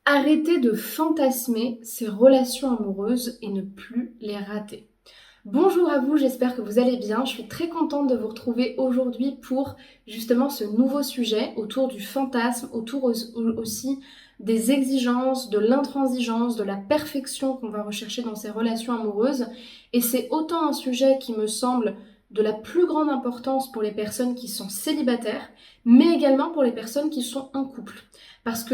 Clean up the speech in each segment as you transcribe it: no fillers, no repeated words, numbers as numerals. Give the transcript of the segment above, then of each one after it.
Arrêtez de fantasmer ces relations amoureuses et ne plus les rater. Bonjour à vous, j'espère que vous allez bien. Je suis très contente de vous retrouver aujourd'hui pour justement ce nouveau sujet autour du fantasme, autour aussi des exigences, de l'intransigeance, de la perfection qu'on va rechercher dans ces relations amoureuses. Et c'est autant un sujet qui me semble de la plus grande importance pour les personnes qui sont célibataires, mais également pour les personnes qui sont en couple. Parce que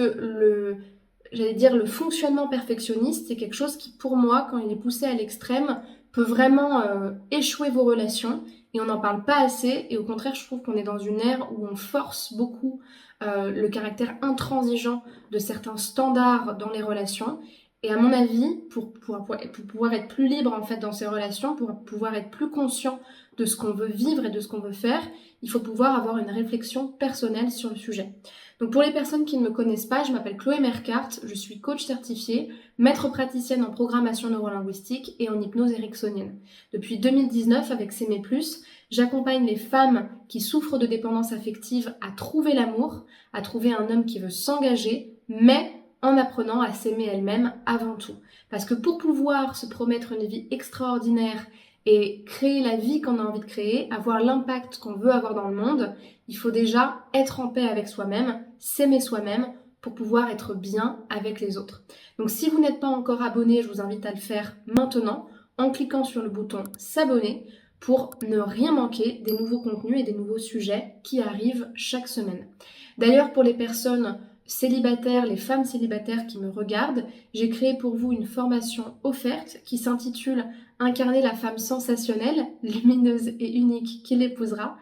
le fonctionnement perfectionniste, c'est quelque chose qui, pour moi, quand il est poussé à l'extrême, peut vraiment échouer vos relations. Et on n'en parle pas assez. Et au contraire, je trouve qu'on est dans une ère où on force beaucoup le caractère intransigeant de certains standards dans les relations. Et à mon avis, pour pouvoir être plus libre en fait dans ces relations, pour pouvoir être plus conscient de ce qu'on veut vivre et de ce qu'on veut faire, il faut pouvoir avoir une réflexion personnelle sur le sujet. Donc pour les personnes qui ne me connaissent pas, je m'appelle Chloé Mercart, je suis coach certifiée, maître praticienne en programmation neurolinguistique et en hypnose ericksonienne. Depuis 2019, avec S'aimer plus, j'accompagne les femmes qui souffrent de dépendance affective à trouver l'amour, à trouver un homme qui veut s'engager, mais en apprenant à s'aimer elle-même avant tout. Parce que pour pouvoir se promettre une vie extraordinaire et créer la vie qu'on a envie de créer, avoir l'impact qu'on veut avoir dans le monde, il faut déjà être en paix avec soi-même, s'aimer soi-même pour pouvoir être bien avec les autres. Donc si vous n'êtes pas encore abonné, je vous invite à le faire maintenant en cliquant sur le bouton s'abonner pour ne rien manquer des nouveaux contenus et des nouveaux sujets qui arrivent chaque semaine. D'ailleurs, pour les personnes célibataires, les femmes célibataires qui me regardent, j'ai créé pour vous une formation offerte qui s'intitule Incarner la femme sensationnelle, lumineuse et unique qui l'épousera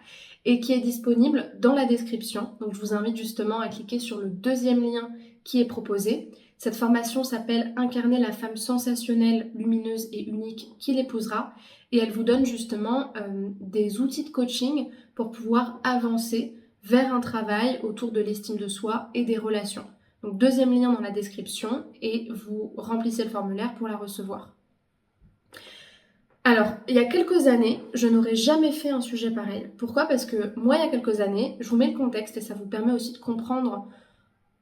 et qui est disponible dans la description. Donc je vous invite justement à cliquer sur le deuxième lien qui est proposé. Cette formation s'appelle Incarner la femme sensationnelle, lumineuse et unique qui l'épousera et elle vous donne justement des outils de coaching pour pouvoir avancer vers un travail autour de l'estime de soi et des relations. Donc deuxième lien dans la description et vous remplissez le formulaire pour la recevoir. Alors, il y a quelques années, je n'aurais jamais fait un sujet pareil. Pourquoi? Parce que moi, il y a quelques années, je vous mets le contexte et ça vous permet aussi de comprendre,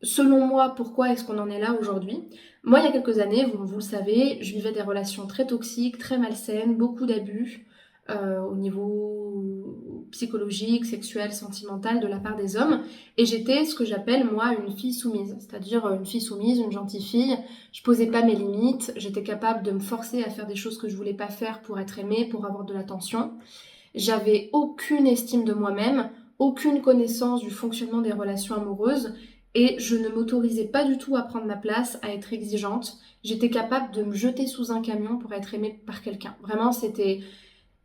selon moi, pourquoi est-ce qu'on en est là aujourd'hui. Moi, il y a quelques années, vous le savez, je vivais des relations très toxiques, très malsaines, beaucoup d'abus au niveau psychologique, sexuel, sentimental de la part des hommes. Et j'étais ce que j'appelle, moi, une fille soumise. C'est-à-dire une fille soumise, une gentille fille. Je posais pas mes limites. J'étais capable de me forcer à faire des choses que je voulais pas faire pour être aimée, pour avoir de l'attention. J'avais aucune estime de moi-même, aucune connaissance du fonctionnement des relations amoureuses. Et je ne m'autorisais pas du tout à prendre ma place, à être exigeante. J'étais capable de me jeter sous un camion pour être aimée par quelqu'un. Vraiment, c'était...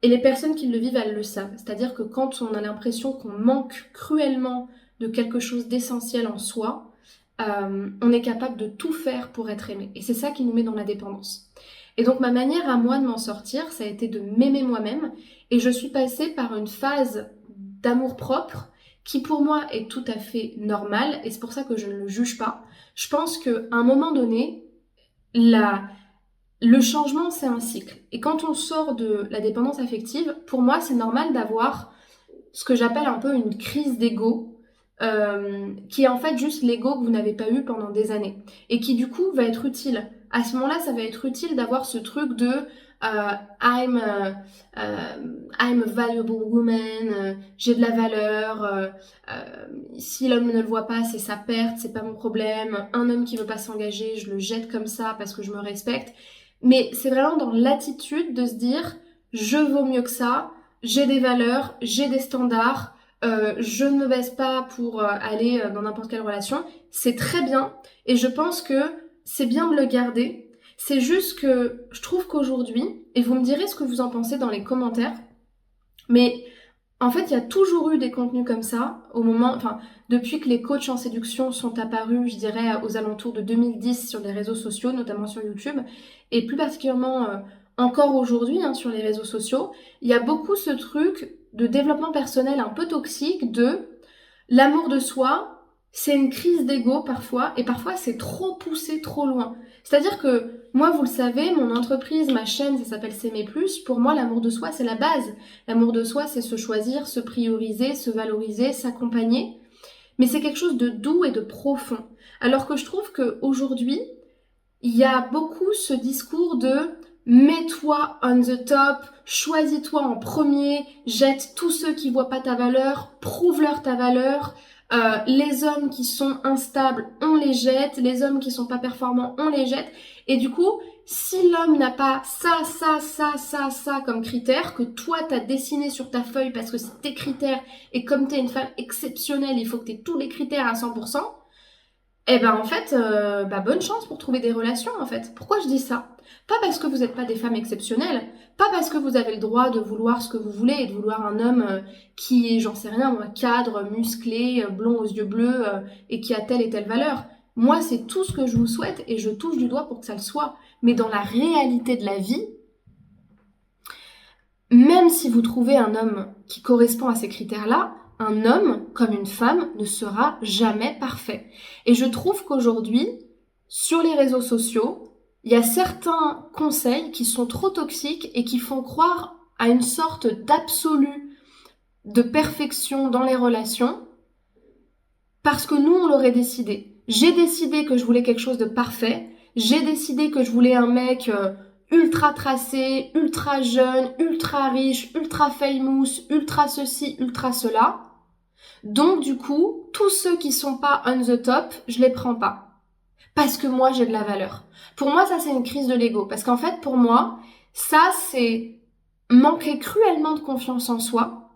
Et les personnes qui le vivent, elles le savent. C'est-à-dire que quand on a l'impression qu'on manque cruellement de quelque chose d'essentiel en soi, on est capable de tout faire pour être aimé. Et c'est ça qui nous met dans la dépendance. Et donc ma manière à moi de m'en sortir, ça a été de m'aimer moi-même. Et je suis passée par une phase d'amour-propre qui pour moi est tout à fait normale. Et c'est pour ça que je ne le juge pas. Je pense qu'à un moment donné, le changement, c'est un cycle. Et quand on sort de la dépendance affective, pour moi, c'est normal d'avoir ce que j'appelle un peu une crise d'ego, qui est en fait juste l'ego que vous n'avez pas eu pendant des années. Et qui du coup va être utile. À ce moment-là, ça va être utile d'avoir ce truc de I'm a valuable woman, j'ai de la valeur, si l'homme ne le voit pas, c'est sa perte, c'est pas mon problème. Un homme qui veut pas s'engager, je le jette comme ça parce que je me respecte. Mais c'est vraiment dans l'attitude de se dire, je vaux mieux que ça, j'ai des valeurs, j'ai des standards, je ne me baisse pas pour aller dans n'importe quelle relation. C'est très bien et je pense que c'est bien de le garder. C'est juste que je trouve qu'aujourd'hui, et vous me direz ce que vous en pensez dans les commentaires, mais en fait, il y a toujours eu des contenus comme ça, depuis que les coachs en séduction sont apparus, je dirais, aux alentours de 2010 sur les réseaux sociaux, notamment sur YouTube, et plus particulièrement encore aujourd'hui sur les réseaux sociaux, il y a beaucoup ce truc de développement personnel un peu toxique de l'amour de soi, c'est une crise d'ego parfois, et parfois c'est trop poussé trop loin. C'est-à-dire que moi, vous le savez, mon entreprise, ma chaîne, ça s'appelle S'aimer plus. Pour moi, l'amour de soi, c'est la base. L'amour de soi, c'est se choisir, se prioriser, se valoriser, s'accompagner. mais c'est quelque chose de doux et de profond. Alors que je trouve qu'aujourd'hui, il y a beaucoup ce discours de mets-toi on the top, choisis-toi en premier, jette tous ceux qui voient pas ta valeur, prouve-leur ta valeur. Les hommes qui sont instables, on les jette. Les hommes qui sont pas performants, on les jette. Et du coup, si l'homme n'a pas ça comme critère, que toi t'as dessiné sur ta feuille parce que c'est tes critères, et comme t'es une femme exceptionnelle, il faut que t'aies tous les critères à 100%, eh ben en fait, bonne chance pour trouver des relations en fait. Pourquoi je dis ça? Pas parce que vous n'êtes pas des femmes exceptionnelles, pas parce que vous avez le droit de vouloir ce que vous voulez et de vouloir un homme qui est, j'en sais rien, moi, cadre, musclé, blond aux yeux bleus et qui a telle et telle valeur. Moi, c'est tout ce que je vous souhaite et je touche du doigt pour que ça le soit. Mais dans la réalité de la vie, même si vous trouvez un homme qui correspond à ces critères-là, un homme, comme une femme, ne sera jamais parfait. Et je trouve qu'aujourd'hui, sur les réseaux sociaux, il y a certains conseils qui sont trop toxiques et qui font croire à une sorte d'absolu de perfection dans les relations parce que nous, on l'aurait décidé. J'ai décidé que je voulais quelque chose de parfait. J'ai décidé que je voulais un mec ultra tracé, ultra jeune, ultra riche, ultra famous, ultra ceci, ultra cela. Donc du coup, tous ceux qui sont pas on the top, je les prends pas. Parce que moi, j'ai de la valeur. Pour moi, ça, c'est une crise de l'ego. Parce qu'en fait, pour moi, ça, c'est manquer cruellement de confiance en soi,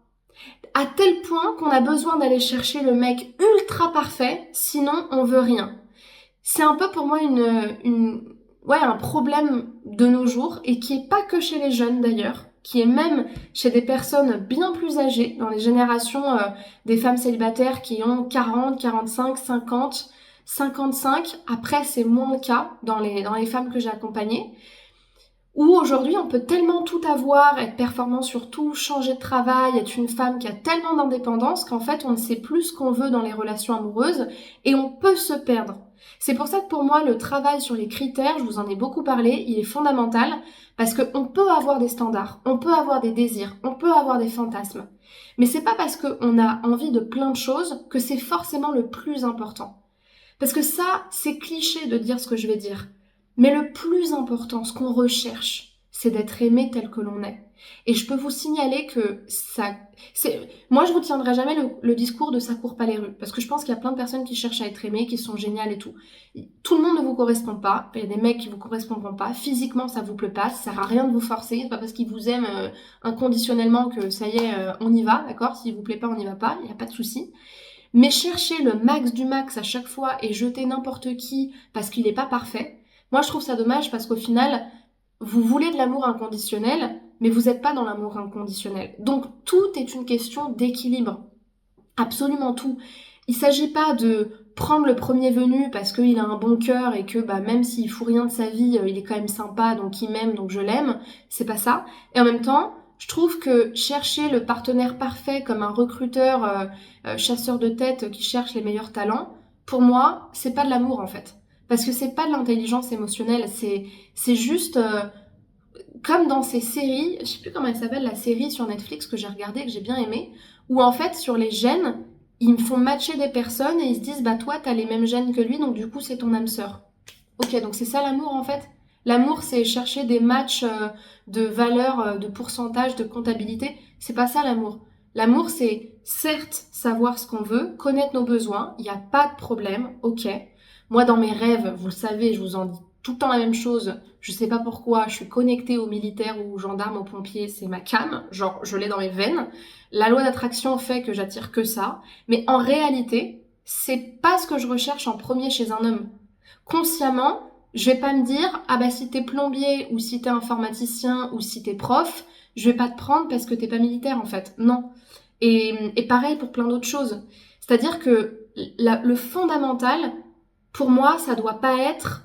à tel point qu'on a besoin d'aller chercher le mec ultra parfait, sinon on veut rien. C'est un peu pour moi un problème de nos jours, et qui est pas que chez les jeunes d'ailleurs, qui est même chez des personnes bien plus âgées, dans les générations des femmes célibataires qui ont 40, 45, 50, 55. Après, c'est moins le cas dans les femmes que j'ai accompagnées, où aujourd'hui on peut tellement tout avoir, être performant sur tout, changer de travail, être une femme qui a tellement d'indépendance qu'en fait on ne sait plus ce qu'on veut dans les relations amoureuses et on peut se perdre. C'est pour ça que pour moi le travail sur les critères, je vous en ai beaucoup parlé, il est fondamental parce qu'on peut avoir des standards, on peut avoir des désirs, on peut avoir des fantasmes. Mais c'est pas parce qu'on a envie de plein de choses que c'est forcément le plus important. Parce que ça, c'est cliché de dire ce que je vais dire. Mais le plus important, ce qu'on recherche, c'est d'être aimé tel que l'on est. Et je peux vous signaler que moi, je ne retiendrai jamais le discours de ça court pas les rues. Parce que je pense qu'il y a plein de personnes qui cherchent à être aimées, qui sont géniales et tout. Tout le monde ne vous correspond pas. Il y a des mecs qui vous correspondront pas. Physiquement, ça vous plaît pas. Ça sert à rien de vous forcer. C'est pas parce qu'ils vous aiment inconditionnellement que ça y est, on y va, d'accord? S'il vous plaît pas, on n'y va pas. Il n'y a pas de souci. Mais chercher le max du max à chaque fois et jeter n'importe qui parce qu'il n'est pas parfait, moi je trouve ça dommage parce qu'au final, vous voulez de l'amour inconditionnel, mais vous n'êtes pas dans l'amour inconditionnel. Donc tout est une question d'équilibre. Absolument tout. Il ne s'agit pas de prendre le premier venu parce qu'il a un bon cœur et que même s'il fout rien de sa vie, il est quand même sympa, donc il m'aime, donc je l'aime. C'est pas ça. Et en même temps, je trouve que chercher le partenaire parfait comme un recruteur chasseur de tête qui cherche les meilleurs talents, pour moi, c'est pas de l'amour en fait. Parce que c'est pas de l'intelligence émotionnelle, c'est juste comme dans ces séries, je sais plus comment elle s'appelle, la série sur Netflix que j'ai regardée, que j'ai bien aimée, où en fait sur les gènes, ils me font matcher des personnes et ils se disent toi t'as les mêmes gènes que lui, donc du coup c'est ton âme sœur. Ok, donc c'est ça l'amour en fait. L'amour, c'est chercher des matchs de valeur, de pourcentage, de comptabilité. C'est pas ça l'amour. L'amour, c'est certes savoir ce qu'on veut, connaître nos besoins, il n'y a pas de problème, ok. Moi, dans mes rêves, vous le savez, je vous en dis tout le temps la même chose. Je sais pas pourquoi, je suis connectée aux militaires ou aux gendarmes, aux pompiers, c'est ma came. Genre, je l'ai dans mes veines. La loi d'attraction fait que j'attire que ça. Mais en réalité, c'est pas ce que je recherche en premier chez un homme. Consciemment, je vais pas me dire, si t'es plombier ou si t'es informaticien ou si t'es prof, je vais pas te prendre parce que t'es pas militaire en fait. Non. Et pareil pour plein d'autres choses. C'est-à-dire que le fondamental, pour moi, ça doit pas être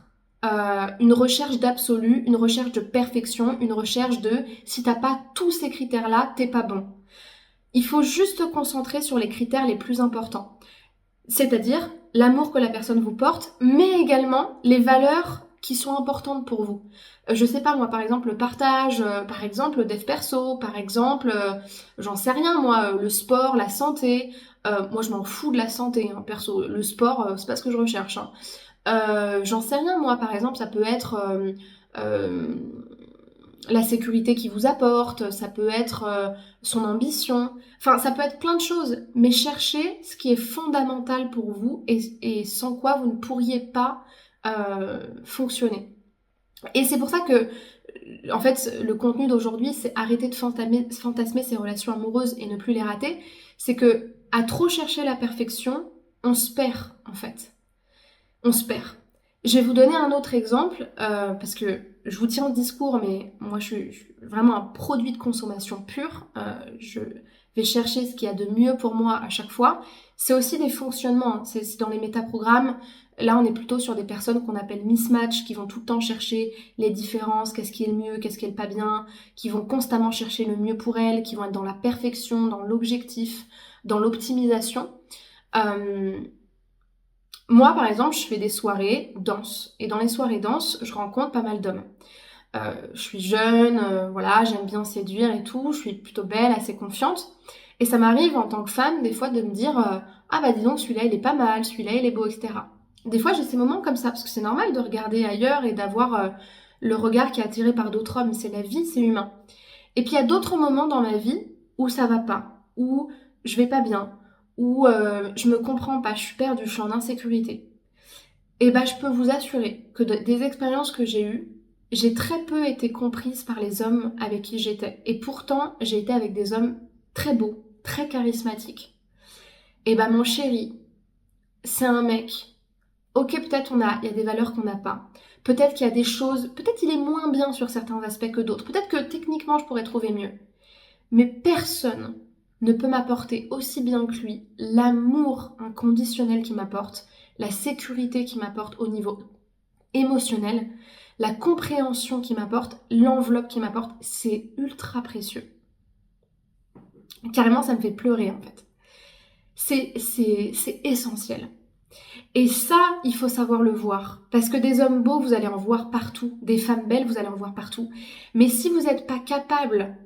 une recherche d'absolu, une recherche de perfection, une recherche de si t'as pas tous ces critères-là, t'es pas bon. Il faut juste te concentrer sur les critères les plus importants. C'est-à-dire l'amour que la personne vous porte, mais également les valeurs qui sont importantes pour vous. Je sais pas moi, par exemple le partage, par exemple le dev perso, par exemple, j'en sais rien moi, le sport, la santé, Moi, je m'en fous de la santé, hein, perso. Le sport, c'est pas ce que je recherche, hein. J'en sais rien, moi, par exemple, ça peut être euh, la sécurité qu'il vous apporte, ça peut être son ambition, enfin, ça peut être plein de choses. Mais cherchez ce qui est fondamental pour vous et sans quoi vous ne pourriez pas fonctionner. Et c'est pour ça que, en fait, le contenu d'aujourd'hui, c'est arrêter de fantasmer ses relations amoureuses et ne plus les rater. C'est que, à trop chercher la perfection, on se perd, en fait. On se perd. Je vais vous donner un autre exemple, parce que je vous tiens au discours, mais moi je suis vraiment un produit de consommation pur. Je vais chercher ce qu'il y a de mieux pour moi à chaque fois. C'est aussi des fonctionnements, hein. C'est dans les métaprogrammes. Là, on est plutôt sur des personnes qu'on appelle mismatch, qui vont tout le temps chercher les différences, qu'est-ce qui est le mieux, qu'est-ce qui est le pas bien, qui vont constamment chercher le mieux pour elles, qui vont être dans la perfection, dans l'objectif, dans l'optimisation. Euh, Moi, par exemple, je fais des soirées danse. Et dans les soirées danse, je rencontre pas mal d'hommes. Je suis jeune, voilà, j'aime bien séduire et tout. Je suis plutôt belle, assez confiante. Et ça m'arrive en tant que femme, des fois, de me dire ah bah dis donc, celui-là, il est pas mal, celui-là, il est beau, etc. Des fois, j'ai ces moments comme ça, parce que c'est normal de regarder ailleurs et d'avoir le regard qui est attiré par d'autres hommes. C'est la vie, c'est humain. Et puis, il y a d'autres moments dans ma vie où ça va pas, où je vais pas bien, où je me comprends pas, je suis perdue, je suis en insécurité. Et bah, je peux vous assurer que des expériences que j'ai eues, j'ai très peu été comprise par les hommes avec qui j'étais. Et pourtant, j'ai été avec des hommes très beaux, très charismatiques. Et bah, mon chéri, c'est un mec. Ok, peut-être il y a des valeurs qu'on n'a pas. Peut-être qu'il y a des choses, peut-être il est moins bien sur certains aspects que d'autres. Peut-être que techniquement, je pourrais trouver mieux. Mais personne ne peut m'apporter aussi bien que lui l'amour inconditionnel qu'il m'apporte, la sécurité qu'il m'apporte au niveau émotionnel, la compréhension qu'il m'apporte, l'enveloppe qu'il m'apporte. C'est ultra précieux. Carrément, ça me fait pleurer en fait. C'est essentiel. Et ça, il faut savoir le voir. Parce que des hommes beaux, vous allez en voir partout. Des femmes belles, vous allez en voir partout. Mais si vous n'êtes pas capable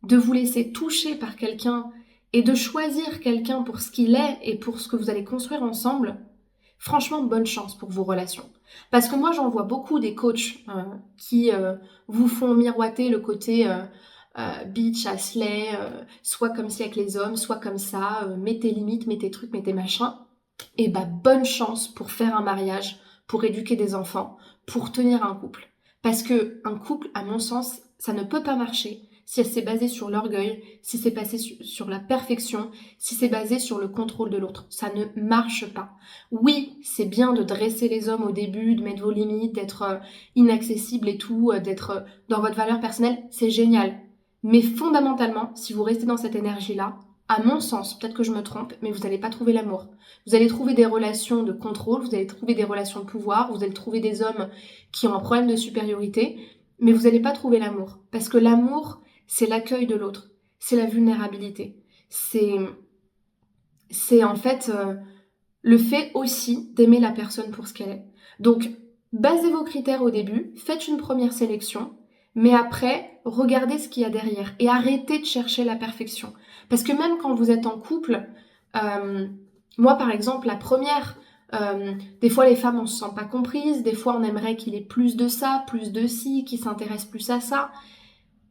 de vous laisser toucher par quelqu'un et de choisir quelqu'un pour ce qu'il est et pour ce que vous allez construire ensemble, franchement, bonne chance pour vos relations. Parce que moi, j'en vois beaucoup des coachs qui vous font miroiter le côté bitch, Ashley, soit comme ci avec les hommes, soit comme ça, mets tes limites, mets tes trucs, mets tes machins. Et bah, bonne chance pour faire un mariage, pour éduquer des enfants, pour tenir un couple. Parce que un couple, à mon sens, ça ne peut pas marcher si c'est basé sur l'orgueil, si c'est basé sur la perfection, si c'est basé sur le contrôle de l'autre. Ça ne marche pas. Oui, c'est bien de dresser les hommes au début, de mettre vos limites, d'être inaccessible et tout, d'être dans votre valeur personnelle, c'est génial. Mais fondamentalement, si vous restez dans cette énergie-là, à mon sens, peut-être que je me trompe, mais vous n'allez pas trouver l'amour. Vous allez trouver des relations de contrôle, vous allez trouver des relations de pouvoir, vous allez trouver des hommes qui ont un problème de supériorité, mais vous n'allez pas trouver l'amour. Parce que l'amour, c'est l'accueil de l'autre, c'est la vulnérabilité, c'est en fait le fait aussi d'aimer la personne pour ce qu'elle est. Donc, basez vos critères au début, faites une première sélection, mais après, regardez ce qu'il y a derrière et arrêtez de chercher la perfection. Parce que même quand vous êtes en couple, euh, moi par exemple, la première, des fois les femmes on se sent pas comprises, des fois on aimerait qu'il ait plus de ça, plus de ci, qu'il s'intéresse plus à ça.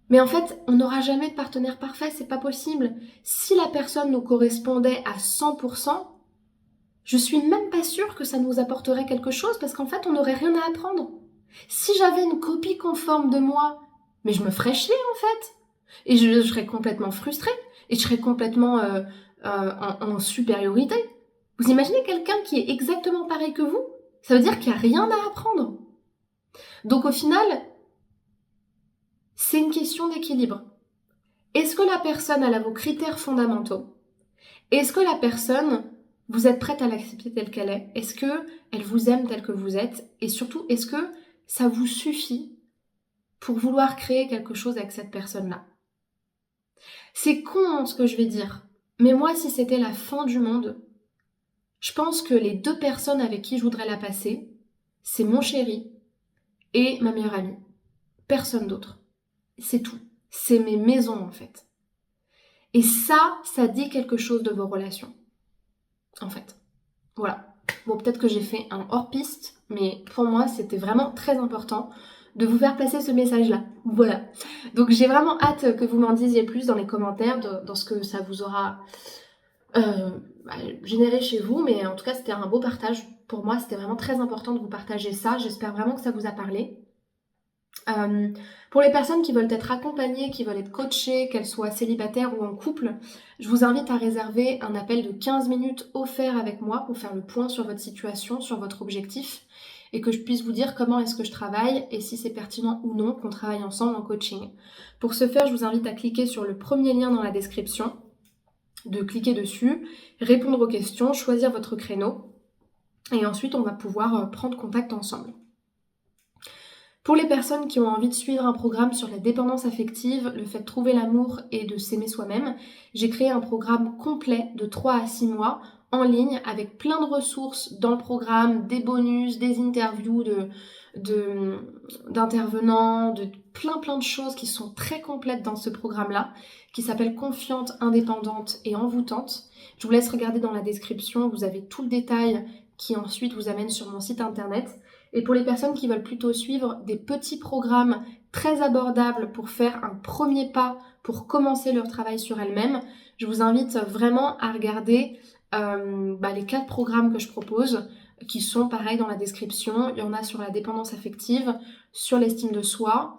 Mais en fait, on n'aura jamais de partenaire parfait, c'est pas possible. Si la personne nous correspondait à 100%, je suis même pas sûre que ça nous apporterait quelque chose parce qu'en fait, on n'aurait rien à apprendre. Si j'avais une copie conforme de moi, mais je me ferais chier en fait. Et je serais complètement frustrée. Et je serais complètement en supériorité. Vous imaginez quelqu'un qui est exactement pareil que vous? Ça veut dire qu'il n'y a rien à apprendre. Donc au final, c'est une question d'équilibre. Est-ce que la personne elle a vos critères fondamentaux? Est-ce que la personne, vous êtes prête à l'accepter telle qu'elle est? Est-ce que elle vous aime telle que vous êtes? Et surtout, est-ce que ça vous suffit pour vouloir créer quelque chose avec cette personne-là? C'est con hein, ce que je vais dire, mais moi, si c'était la fin du monde, je pense que les deux personnes avec qui je voudrais la passer, c'est mon chéri et ma meilleure amie. Personne d'autre. C'est tout. C'est mes maisons en fait. Et ça dit quelque chose de vos relations. en fait. Voilà. Bon, peut-être que j'ai fait un hors-piste, mais pour moi, c'était vraiment très important de vous faire passer ce message-là. Voilà. Donc j'ai vraiment hâte que vous m'en disiez plus dans les commentaires, dans ce que ça vous aura bah, généré chez vous, mais en tout cas, c'était un beau partage. Pour moi, c'était vraiment très important de vous partager ça. J'espère vraiment que ça vous a parlé. Euh, pour les personnes qui veulent être accompagnées, qui veulent être coachées, qu'elles soient célibataires ou en couple, je vous invite à réserver un appel de 15 minutes offert avec moi pour faire le point sur votre situation, sur votre objectif, et que je puisse vous dire comment est-ce que je travaille et si c'est pertinent ou non qu'on travaille ensemble en coaching. Pour ce faire, je vous invite à cliquer sur le premier lien dans la description, de cliquer dessus, répondre aux questions, choisir votre créneau, et ensuite on va pouvoir prendre contact ensemble. Pour les personnes qui ont envie de suivre un programme sur la dépendance affective, le fait de trouver l'amour et de s'aimer soi-même, j'ai créé un programme complet de 3 à 6 mois en ligne avec plein de ressources dans le programme, des bonus, des interviews d'intervenants, de plein de choses qui sont très complètes dans ce programme-là, qui s'appelle Confiante, Indépendante et Envoûtante. Je vous laisse regarder dans la description, vous avez tout le détail qui ensuite vous amène sur mon site internet. Et pour les personnes qui veulent plutôt suivre des petits programmes très abordables pour faire un premier pas pour commencer leur travail sur elles-mêmes, je vous invite vraiment à regarder les 4 programmes que je propose, qui sont pareils dans la description. Il y en a sur la dépendance affective, sur l'estime de soi,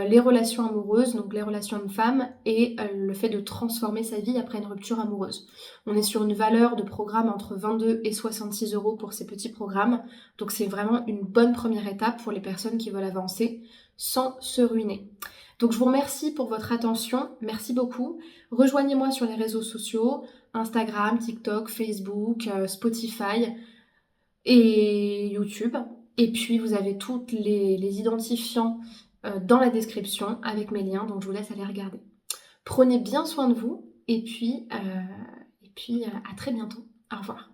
les relations amoureuses, donc les relations hommes-femmes, et le fait de transformer sa vie après une rupture amoureuse. On est sur une valeur de programme entre 22 et 66 € pour ces petits programmes, donc c'est vraiment une bonne première étape pour les personnes qui veulent avancer sans se ruiner. Donc je vous remercie pour votre attention, merci beaucoup. Rejoignez-moi sur les réseaux sociaux, Instagram, TikTok, Facebook, Spotify et YouTube. Et puis vous avez tous les identifiants dans la description avec mes liens, donc je vous laisse aller regarder. Prenez bien soin de vous et puis à très bientôt. Au revoir.